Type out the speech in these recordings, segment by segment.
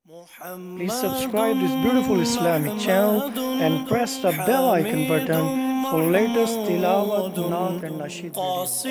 Please subscribe this beautiful Islamic channel and press the bell icon button for latest tilawat, naat and nasheed videos.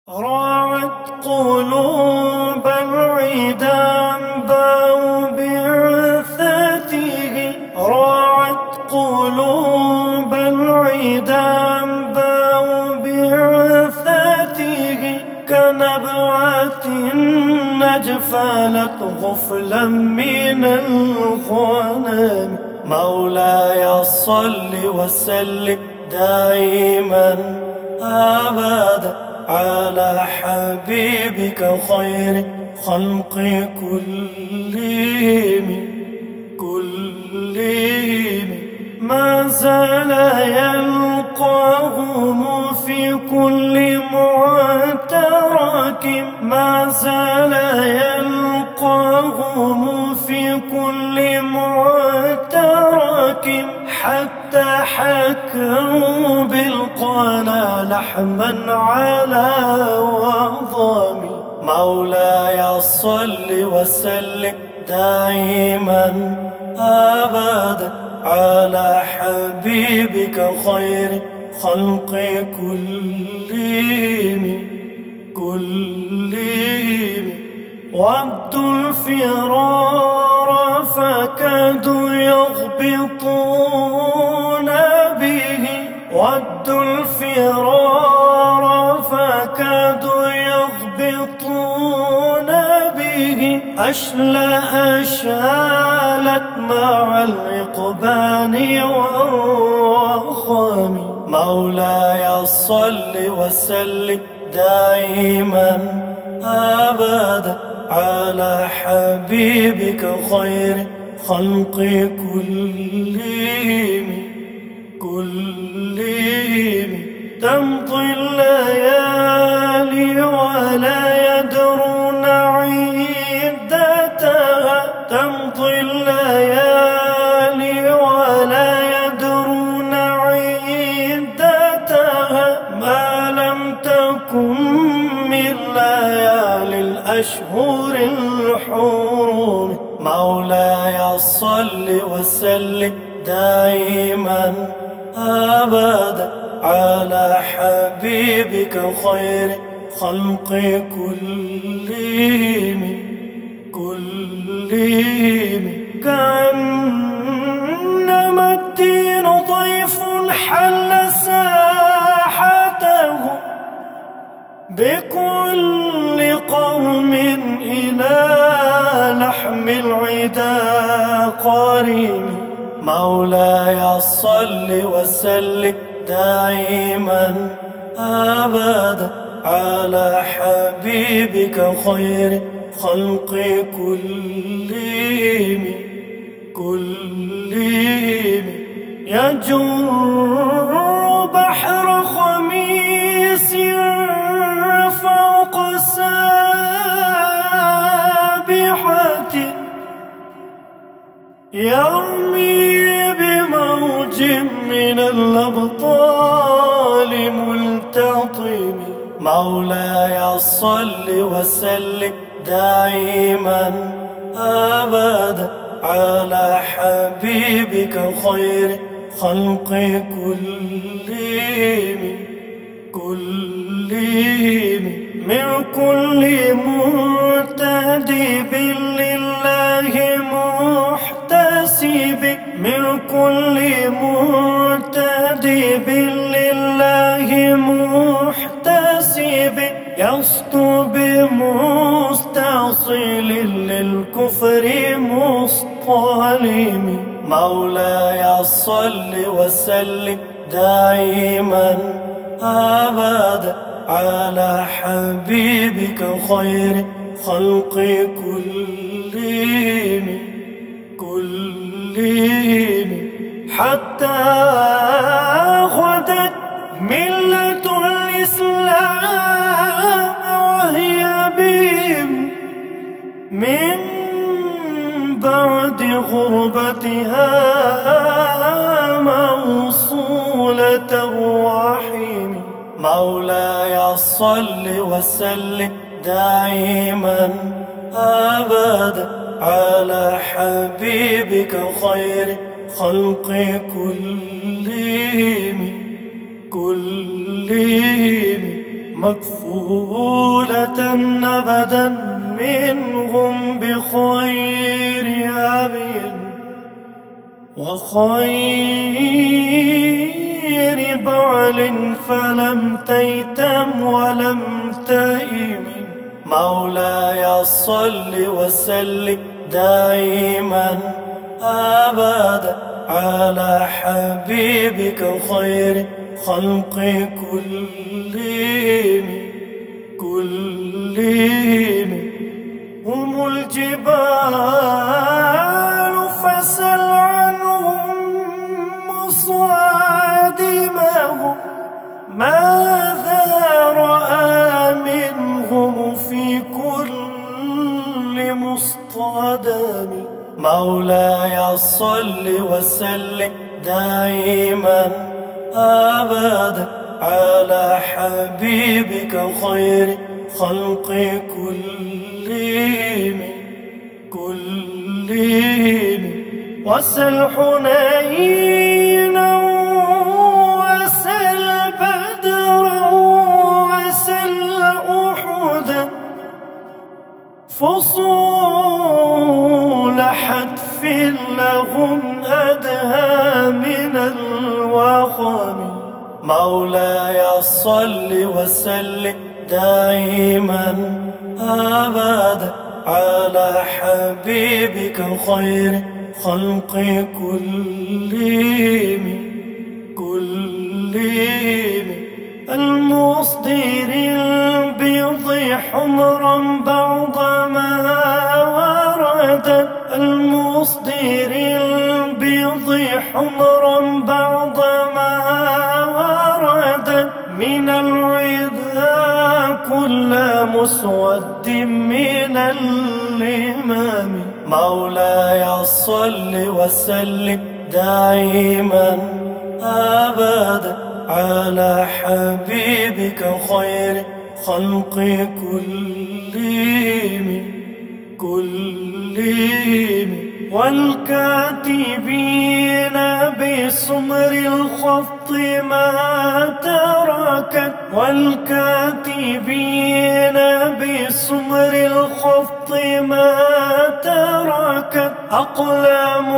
راعت قلوب العدا أنباء بعثته راعت قلوب العدا أنباء بعثته كنبعة أجفلت غفلا من الغنم مولاي صل وسلم دائما أبدا على حبيبك خير خلق كلهم ما زال يلقاهم في كل معترك ما زال يلقاهم في كل معترك حتى حكوا بالقنا لحما على وضم مولاي صل وسلم دائما أبدا على حبيبك خير خلق كلهم ودوا الفرار فكادوا يغبطون به ودوا الفرار فكادوا يغبطون به أشالت مع الإقبال والرخام مولاي صل وسلم دائما أبدا على حبيبك خير خلق كلهم تمضي الليالي ولا يدرون عدتها تمضي الليالي ولا يدرون عدتها ما لم تكن من ليالي الأشهر الحرم مولاي صل وسلم دائما أبدا على حبيبك خير خلق كلهم كأنما الدين ضيف حل ساحته بكل قوم إلى لحم العدا قريب مولاي صل وسلم دائما أبدا على حبيبك خير خلق كلهم يجر بحر خميس فوق سابحة يرمي بموج من الأبطال ملتطم مولاي صل وسلم دائما أبدا على حبيبك خير خلق كلهم من كل مرتدب لله محتسب من كل مرتدب لله محتسب يسطو بمستصل للكفر مصطلم مولاي صل وسلم دائما أبدا على حبيبك خير خلق كلهم حتى غدت ملة الإسلام وهي بهم من بعد غربتها موصولة الرحيم. مولاي صل وسلم دائما أبدا على حبيبك خير خلق كلهم مكفولة أبدا منهم بخير أمين وخير بعل فلم تيتم ولم تئم. مولاي صل وسلم دائما أبدا على حبيبك خير خلق كلهم هم الجبال فسل عنهم مصادمهم ماذا رأى منهم في كل مصطدم. مولاي صل وسلم دائما أبدا على حبيبك خير خلق كلهم وسل حنينا وسل بدرا وسل أحدا فصول حتف لهم أدهى من الوخم. مولاي صل وسلم دائما أبدا على حبيبك خير خلق كلهم المصدر البيض حمرا بعضما ورد المصدر البيض حمرا بعضما ورد من العذا كل مسود من الإمام. مولاي صل وسلم دائما أبدا على حبيبك خير خلق كلهم والكاتبين بسمر الخط ما تركت والكاتبين بسمر الخط ما تركت أقلام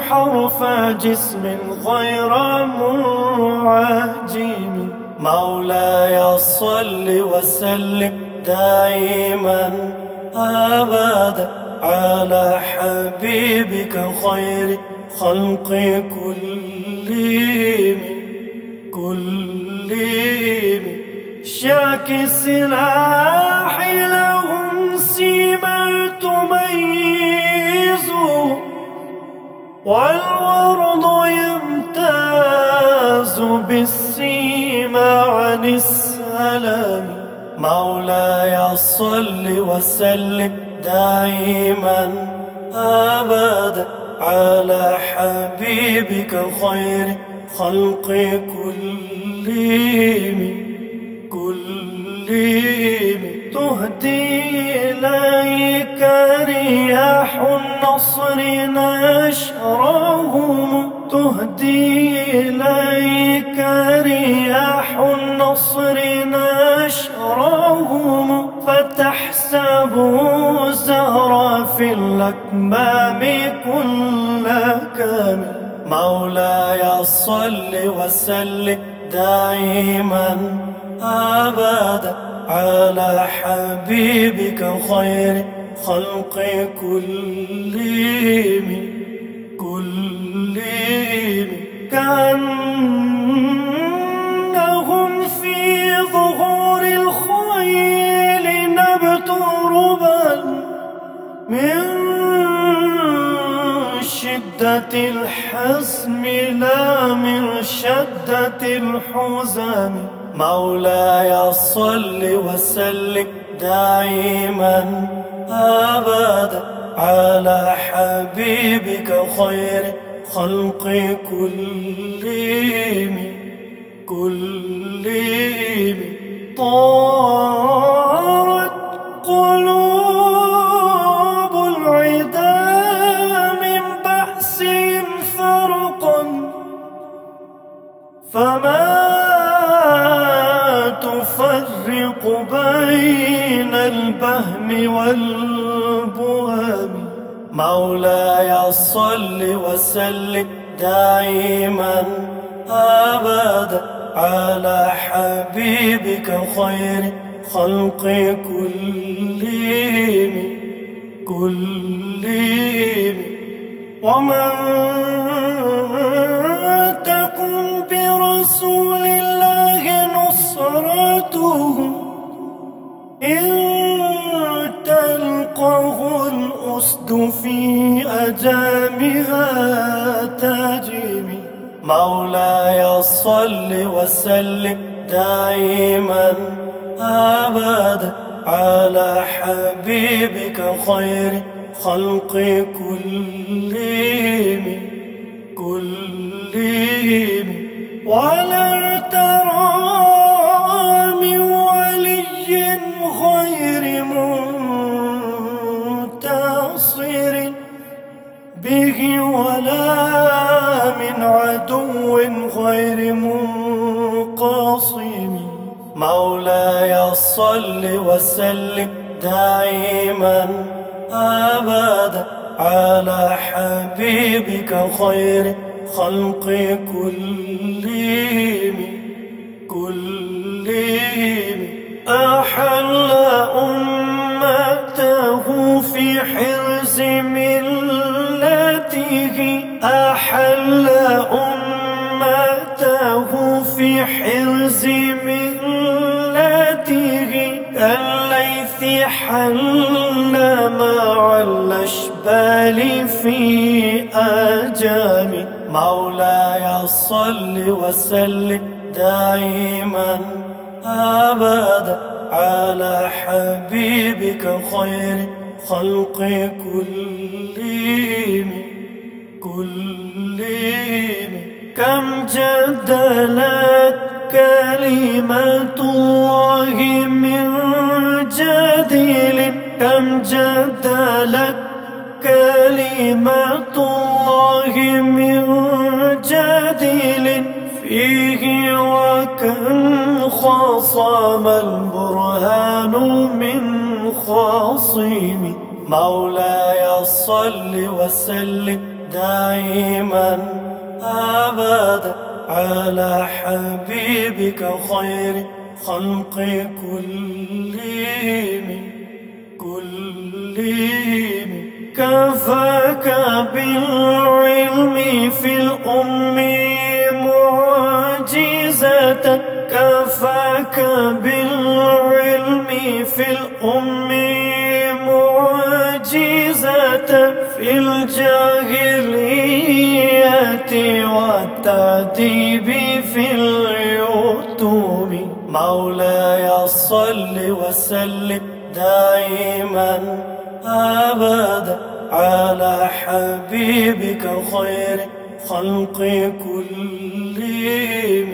حرف جسم غير منعجم. مولاي صل وسلم دائما أبدا على حبيبك خير خلق كلهم شاك السلاح لهم سيما تميزه والورد يمتاز بالسيما عن السلام. مولاي صل وسلم دائما أبدا على حبيبك خير خلق كلهم تهدي إليك رياح النصر نشرهم تهدي إليك رياح النصر نشرهم فتحسبه زهرا في الأكمام كل كامل. مولاي صل وسلم دائما أبدا على حبيبك خير خلق كلهم كأنهم في ظهور الخيل نبت ربا من شدة الحزم لا من شدة الحزام. مولاي صل وسلم دائما أبدا على حبيبك خير خلق كلهم طارت قلوب العدا من بأسهم فرقا فما تفرق بين البهم والبهم مولاي صل وسلم دائما أبدا على حبيبك خير خلق كلهم ومن تكن برسول الله نصرته إن تلقه الأسد في أجامها تجري مولاي صل وسلم دائما أبدا على حبيبك خير خلق كلهم ولا ترى من ولي غير منتصر به ولا من عدو غير منقصم مولاي صل وسلم دائما أبدا على حبيبك خير خلق كلهم أحل أمته في حرز ملته أحل أمته في حرز ملته كالليث حل مع الأشبال في أجام مولاي صل وسلم دائما أبدا على حبيبك خير خلق كلهم كم جدلت كلمة الله من جديل كم جدلت كلمة الله من جديل فيه وكم خاصم البرهان من خاصم مولاي صل وسلم دائما أبدا على حبيبك خير خلق كلهم كفاك بالعلم في الأم معجزة كفاك بالعلم في الأم معجزة في الجاهلية والتأديب في اليتوم مولاي صل وسلم دائما أبدا على حبيبك خير خلق كلهم